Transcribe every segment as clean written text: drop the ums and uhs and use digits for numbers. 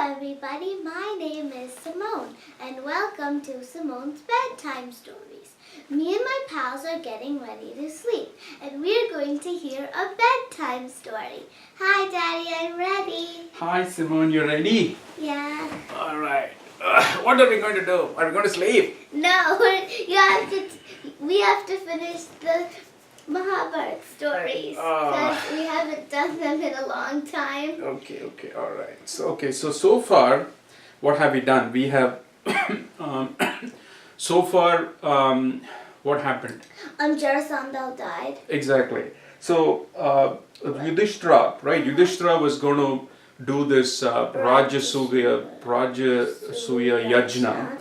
everybody, my name is Simone and welcome to Simone's Bedtime Stories. Me and my pals are getting ready to sleep and we're going to hear a bedtime story. Hi Daddy, I'm ready. Hi Simone, you ready? Yeah. Alright. What are we going to do? Are we going to sleep? No, we have to finish the Mahabharat stories because we haven't done them in a long time. Okay, alright. So far, what have we done? We have, what happened? Jarasandha died. Exactly. So, Yudhishthira, right? Yudhishthira was going to do this Rajasuya Yajna,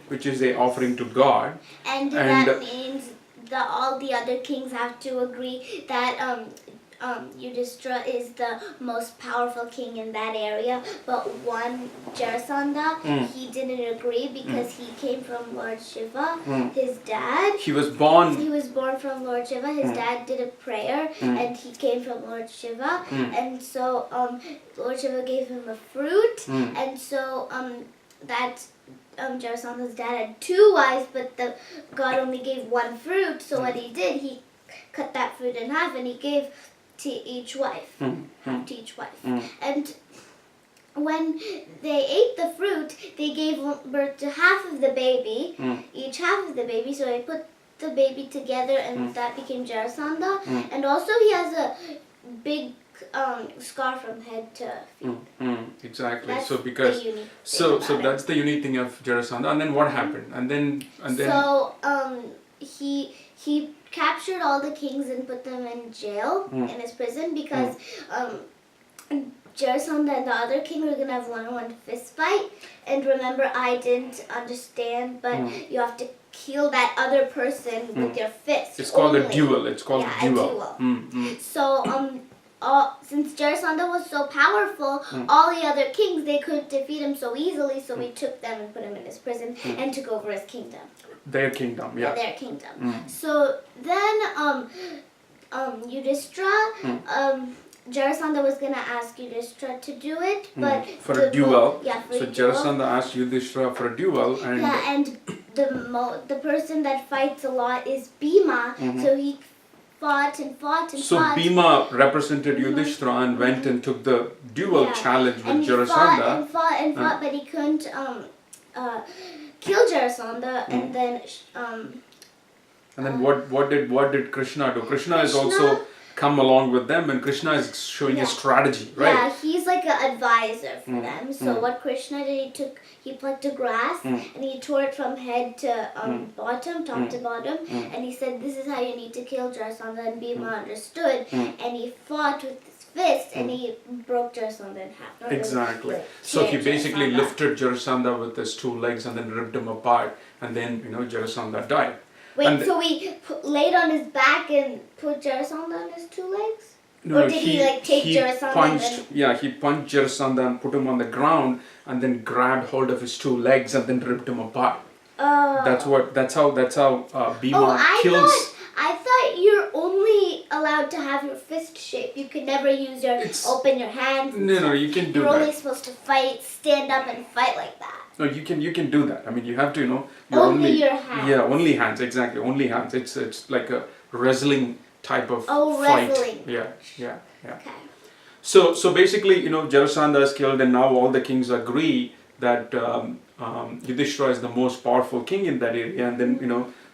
which is a offering to God. And that means that all the other kings have to agree that Yudhishthira is the most powerful king in that area, but one Jarasandha, he didn't agree because he came from Lord Shiva, his dad. He was born from Lord Shiva. His dad did a prayer and he came from Lord Shiva, and so Lord Shiva gave him a fruit, and so Jarasandha's dad had two wives, but God only gave one fruit. So what he did, he cut that fruit in half and he gave to each wife, half to each wife. And when they ate the fruit, they gave birth to half of the baby, each half of the baby. So they put the baby together, and that became Jarasandha. And also he has a big scar from head to feet. Exactly. That's so because that's the unique thing of Jarasandha. And then what happened? And then so he captured all the kings and put them in jail in his prison because Jarasandha and the other king were gonna have one-on-one fist fight. And remember, I didn't understand, but you have to kill that other person with your fist. It's called a duel. It's called a duel. So since Jarasandha was so powerful, all the other kings, they couldn't defeat him so easily, so we took them and put him in his prison and took over his kingdom. Their kingdom, yeah. Their kingdom. So then Yudhishthira, Jarasandha was going to ask Yudhishthira to do it, but for a duel. So Jarasandha asked Yudhishthira for a duel, and and the person that fights a lot is Bhima, so he fought and fought. So Bhima represented Yudhishthira and went and took the duel challenge with Jarasandha. And fought, but he couldn't kill Jarasandha, and then what did Krishna do? Krishna has also come along with them, and Krishna is showing a strategy, right? Yeah, he's like an advisor for them. So what Krishna did, he plucked a grass and he tore it from head to bottom, top to bottom, and he said, "This is how you need to kill Jarasandha." And Bhima understood, and he fought with his fist, and he broke Jarasandha in half. Exactly. So he basically lifted Jarasandha with his two legs and then ripped him apart, and then Jarasandha died. Wait, so we laid on his back and put Jarasandha on his two legs? No, or did he take Jarasandha? He punched Jarasandha and put him on the ground, and then grabbed hold of his two legs and then ripped him apart. That's how Bhima kills. I thought you're only allowed to have your fist shape. You could never use open your hands. No, you can do that. You're only supposed to stand up and fight like that. No, you can do that. I mean, you have to, only your hands. Yeah, only hands, exactly, only hands. It's like a wrestling type of fight. Wrestling. Yeah. Okay. So basically, Jarasandha is killed, and now all the kings agree that Yudhishthira is the most powerful king in that area, and then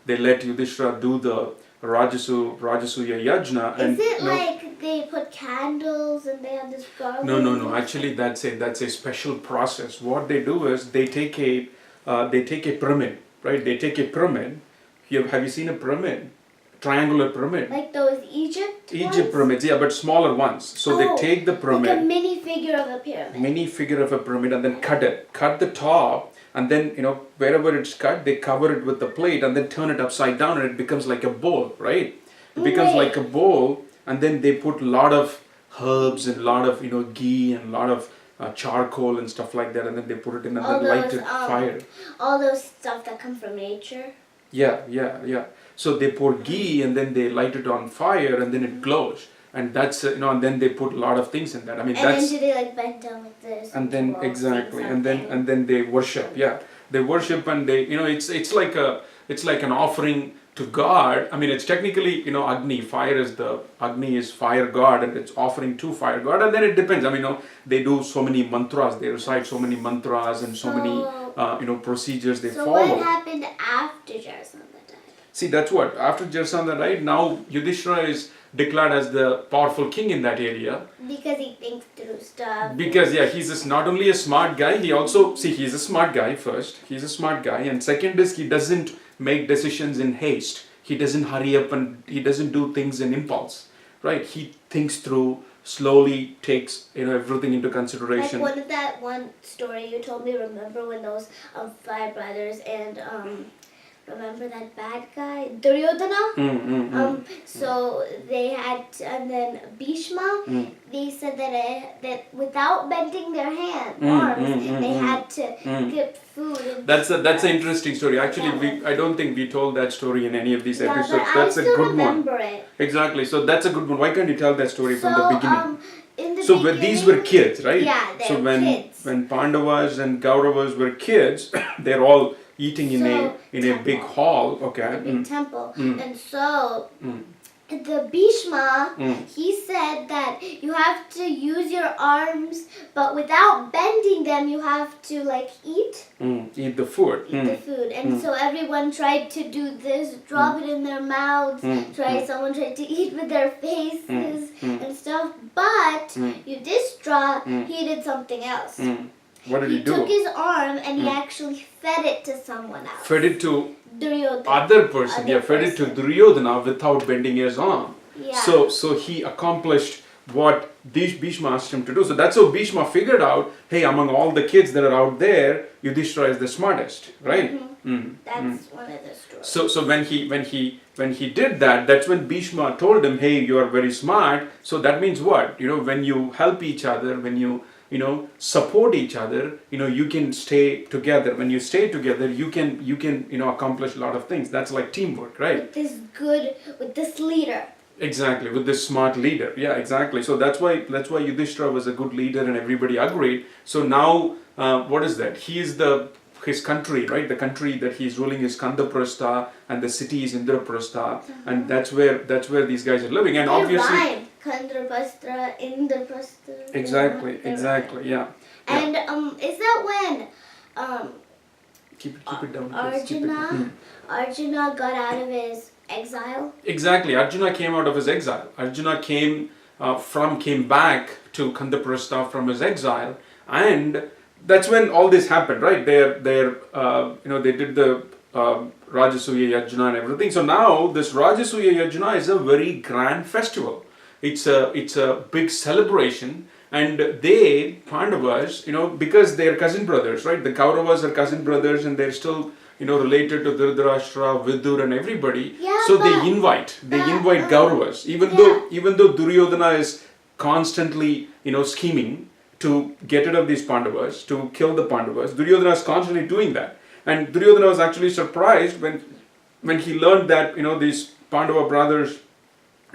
they let Yudhishthira do the Rajasuya Yajna. Is it like they put candles and they have this garland? No. Actually, that's a special process. What they do is they take a pyramid, right? They take a pyramid. Have you seen a pyramid? Triangular pyramid. Like those Egypt pyramids, yeah, but smaller ones. So they take the pyramid. Like a mini figure of a pyramid. Mini figure of a pyramid, and then cut it. Cut the top. And then, wherever it's cut, they cover it with the plate and then turn it upside down, and it becomes like a bowl, right? It becomes like a bowl, and then they put a lot of herbs and a lot of, ghee and a lot of charcoal and stuff like that, and then they put it in and then light it fire. All those stuff that come from nature? Yeah. So they pour ghee and then they light it on fire and then it glows. and that's and then they put a lot of things in that. I mean, and that's then do they like bend down like this? and then while exactly, saying and something? then they worship. Yeah, they worship, and they it's like an offering to God. I mean, it's technically Agni. Agni is fire god, and it's offering to fire god, and then it depends. I mean, they do so many mantras, they recite so many mantras, and so many procedures they So follow. what happened after Jarasandha died? See, that's what after Jarasandha died. Now Yudhishthira is declared as the powerful king in that area. Because he thinks through stuff. Because he's just not only a smart guy, he also he's a smart guy first. He's a smart guy, and second is he doesn't make decisions in haste. He doesn't hurry up and he doesn't do things in impulse, right? He thinks through, slowly takes everything into consideration. Like one story you told me. Remember when those five brothers and remember that bad guy Duryodhana? So they had, and then Bhishma. They said that without bending their arms, they had to get food. And That's an interesting story. Actually, I don't think we told that story in any of these episodes. But That's I a still good remember one. it. Exactly. So that's a good one. Why can't you tell that story from the beginning? In the So beginning, these were kids, right? Yeah, they so were kids. when Pandavas and Kauravas were kids, they're all eating in a big hall. Okay. A big temple. And so the Bhishma, he said that you have to use your arms, but without bending them, you have to like eat. Eat the food. Eat the food. And so everyone tried to do this, drop it in their mouths, someone tried to eat with their faces and stuff. But Yudhishthira, he did something else. What did he do? He took his arm and he actually fed it to someone else. Fed it to Duryodhana. other person. Fed it to Duryodhana without bending his arm. Yeah. So he accomplished what Bhishma asked him to do. So that's how Bhishma figured out, hey, among all the kids that are out there, Yudhishthira is the smartest, right? That's one of the stories. So when he did that, that's when Bhishma told him, hey, you are very smart. So that means what? When you help each other, when you support each other, you can stay together. When you stay together, you can accomplish a lot of things. That's like teamwork, right? With this leader. Exactly, with this smart leader. Yeah, exactly. So that's why Yudhishthira was a good leader and everybody agreed. So now, what is that? He is his country, right? The country that he's ruling is Kandaprastha, and the city is Indraprastha, and that's where these guys are living. And obviously, rhyme. Kandaprastha, Indraprastha. Exactly, yeah. And is that when Keep it down. Please. Keep it Arjuna got out of his exile? Exactly. Arjuna came out of his exile. Arjuna came back to Kandaprastha from his exile, and that's when all this happened, right? They did the Rajasuya Yajna and everything. So now this Rajasuya Yajna is a very grand festival. It's a big celebration, and they Pandavas, because they're cousin brothers, right? The Kauravas are cousin brothers, and they're still related to Dhritarashtra, Vidur, and everybody. Yeah, so they invite Kauravas, even though Duryodhana is constantly scheming to get rid of these Pandavas, to kill the Pandavas. Duryodhana is constantly doing that, and Duryodhana was actually surprised when he learned that these Pandava brothers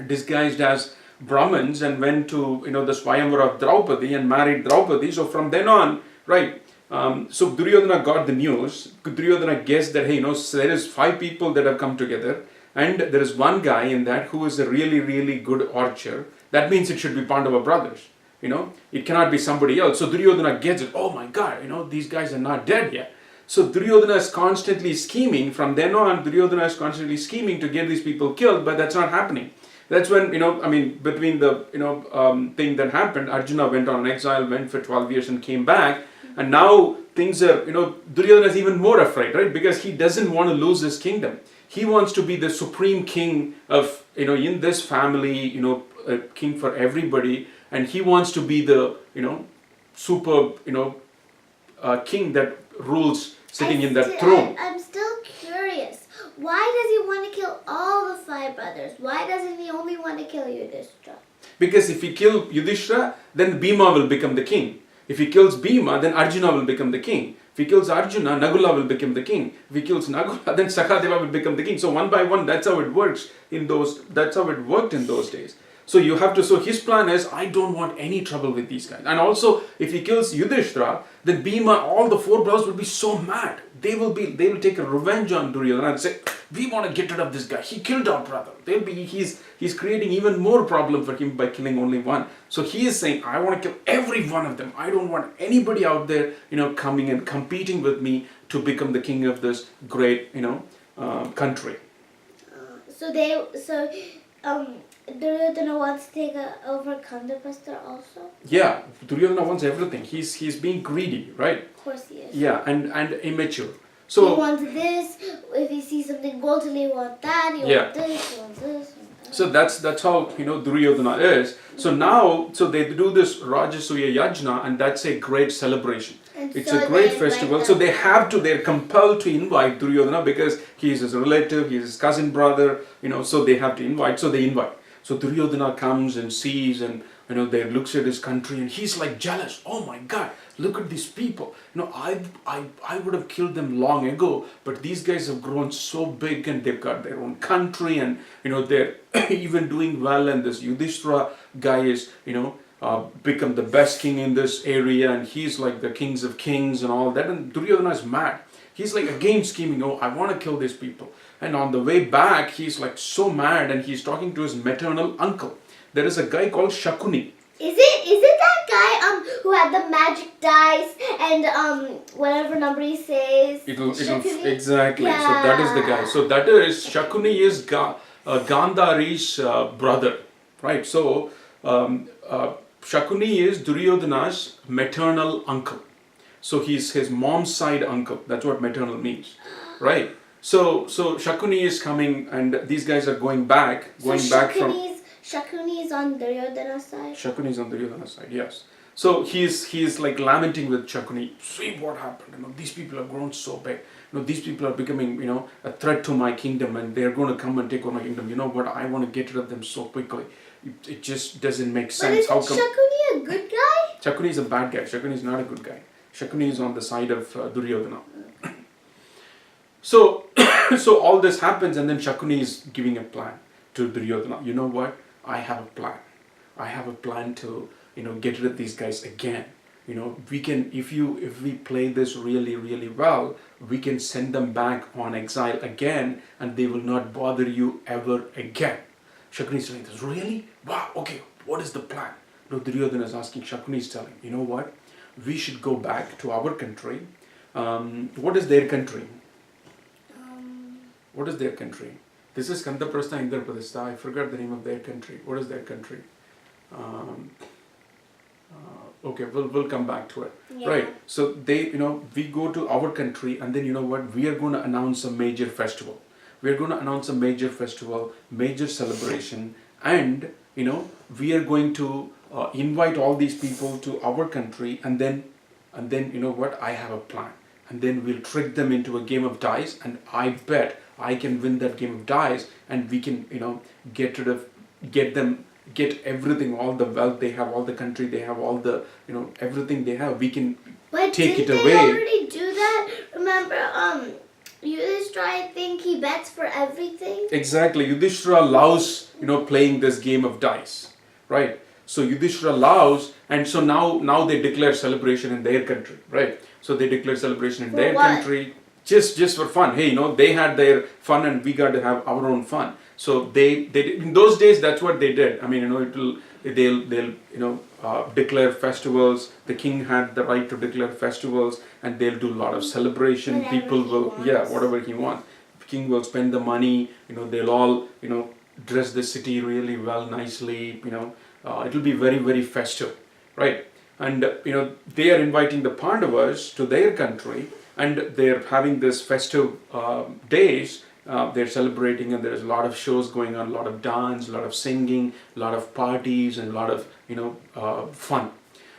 disguised as Brahmins and went to the Swayamvara of Draupadi and married Draupadi. So from then on, right. So Duryodhana got the news. Duryodhana guessed that there is 5 people that have come together, and there is one guy in that who is a really, really good archer. That means it should be Pandava brothers. It cannot be somebody else. So Duryodhana gets it. Oh my God, these guys are not dead yet. So Duryodhana is constantly scheming. From then on, Duryodhana is constantly scheming to get these people killed, but that's not happening. That's when, between the, thing that happened, Arjuna went on an exile, went for 12 years and came back. And now things are, Duryodhana is even more afraid, right? Because he doesn't want to lose his kingdom. He wants to be the supreme king of, in this family, a king for everybody. And he wants to be the, super, king that rules sitting in that throne. I'm still curious. Why does he want to kill all the 5 brothers? Why doesn't he only want to kill Yudhishthira? Because if he kills Yudhishthira, then Bhima will become the king. If he kills Bhima, then Arjuna will become the king. If he kills Arjuna, Nagula will become the king. If he kills Nagula, then Sakadeva will become the king. So one by one, that's how it works that's how it worked in those days. So you have to. So his plan is, I don't want any trouble with these guys. And also, if he kills Yudhishthira, then Bhima, all the four brothers will be so mad. They will take a revenge on Duryodhana and say, we want to get rid of this guy. He killed our brother. He's creating even more problem for him by killing only one. So he is saying, I want to kill every one of them. I don't want anybody out there, coming and competing with me to become the king of this great, country. Duryodhana wants to take over Kandaprastha also? Yeah, Duryodhana wants everything. He's being greedy, right? Of course he is. Yeah, and immature. So he wants this. If he sees something golden, he wants that. He wants this. He wants this. So that's how Duryodhana is. So they do this Rajasuya Yajna, and that's a great celebration. And it's so a great festival. So they're compelled to invite Duryodhana because he is his relative, he is his cousin brother, so they have to invite. So they invite. So Duryodhana comes and sees and they looks at his country and he's like jealous. Oh my God, look at these people. I would have killed them long ago, but these guys have grown so big and they've got their own country and they're even doing well. And this Yudhishthira guy is become the best king in this area and he's like the kings of kings and all that. And Duryodhana is mad. He's like again scheming, I want to kill these people. And on the way back, he's like so mad and he's talking to his maternal uncle. There is a guy called Shakuni. Is it that guy who had the magic dice and whatever number he says? It'll exactly. Yeah. So that is the guy. So that is Shakuni is Gandhari's brother, right? So Shakuni is Duryodhana's maternal uncle. So he's his mom's side uncle. That's what maternal means, right? So Shakuni is coming, and these guys are going back from. Shakuni is on Duryodhana's side. Shakuni is on Duryodhana's side, yes. So he's like lamenting with Shakuni. See what happened? These people have grown so big. These people are becoming a threat to my kingdom, and they're going to come and take over my kingdom. You know what? I want to get rid of them so quickly. It just doesn't make sense. But isn't Shakuni a good guy? Shakuni is a bad guy. Shakuni is not a good guy. Shakuni is on the side of Duryodhana. So all this happens, and then Shakuni is giving a plan to Duryodhana. You know what? I have a plan. I have a plan to get rid of these guys again. We can if we play this really, really well, we can send them back on exile again, and they will not bother you ever again. Shakuni is saying this, really? Wow, okay, what is the plan? Duryodhana is asking, Shakuni is telling, you know what? We should go back to our country. What is their country? What is their country? This is Kandaprastha, Indraprastha. I forgot the name of their country. What is their country? Okay, we'll come back to it. Yeah. Right. So we go to our country, and then we are going to announce a major festival. We are going to announce a major festival, major celebration, and we are going to invite all these people to our country, and then I have a plan, and then we'll trick them into a game of dice, and I bet I can win that game of dice, and we can get everything, all the wealth they have, all the country they have, all the everything they have, we can take it away. But didn't they already do that? Remember, Yudhishthira, I think he bets for everything. Exactly. Yudhishthira loves playing this game of dice, right? So Yudhishthira loves, and so now they declare celebration in their country, right? So they declare celebration in their country just for fun. Hey, they had their fun, and we got to have our own fun. So they in those days, that's what they did. I mean, they'll declare festivals. The king had the right to declare festivals, and they'll do a lot of celebration. Whatever people will, whatever he wants. The king will spend the money. They'll all dress the city really well, nicely. It'll be very, very festive, right? And they are inviting the Pandavas to their country, and they're having this festive days. They're celebrating, and there's a lot of shows going on, a lot of dance, a lot of singing, a lot of parties, and a lot of fun.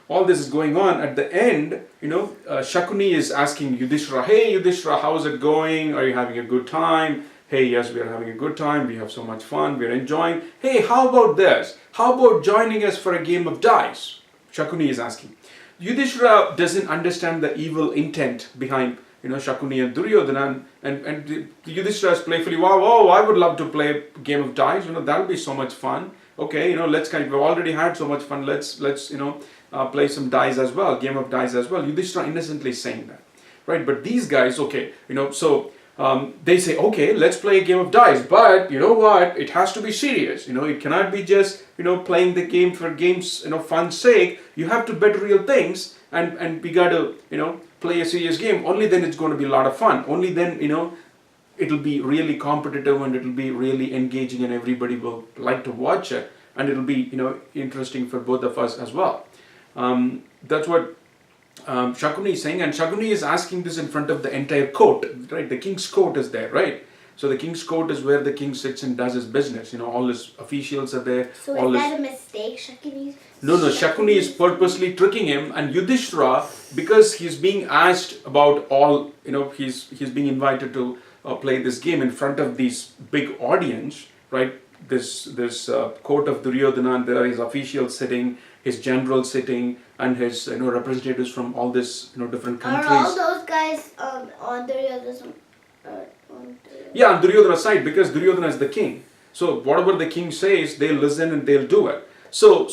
All this is going on. At the end, Shakuni is asking Yudhishthira, "Hey Yudhishthira, how's it going? Are you having a good time?" "Hey, yes, we are having a good time. We have so much fun. We are enjoying. Hey, how about this? How about joining us for a game of dice?" Shakuni is asking. Yudhishthira doesn't understand the evil intent behind Shakuni and Duryodhana, and Yudhishthira is playfully, wow, I would love to play a game of dice. That'll be so much fun. okay, let's we've already had so much fun. Let's play some dice as well, game of dice as well. Yudhishthira innocently saying that, right? But these guys, okay, so they say, okay, let's play a game of dice, but you know what? It has to be serious. It cannot be just playing the game for games fun's sake. You have to bet real things, and we got to play a serious game. Only then it's going to be a lot of fun. Only then it'll be really competitive and it'll be really engaging, and everybody will like to watch it, and it'll be interesting for both of us as well. That's what Shakuni is saying, and Shakuni is asking this in front of the entire court, right? The king's court is there, right? So the king's court is where the king sits and does his business. All his officials are there. So is that a mistake, Shakuni? No, Shakuni is purposely tricking him, and Yudhishthira, because he's being asked about all, he's being invited to play this game in front of these big audience, right? This court of Duryodhana, and there are his officials sitting, his generals sitting, and his representatives from all this different countries. Are all those guys on Duryodhana's Yeah, on Duryodhana's side, because Duryodhana is the king. So whatever the king says, they'll listen and they'll do it. So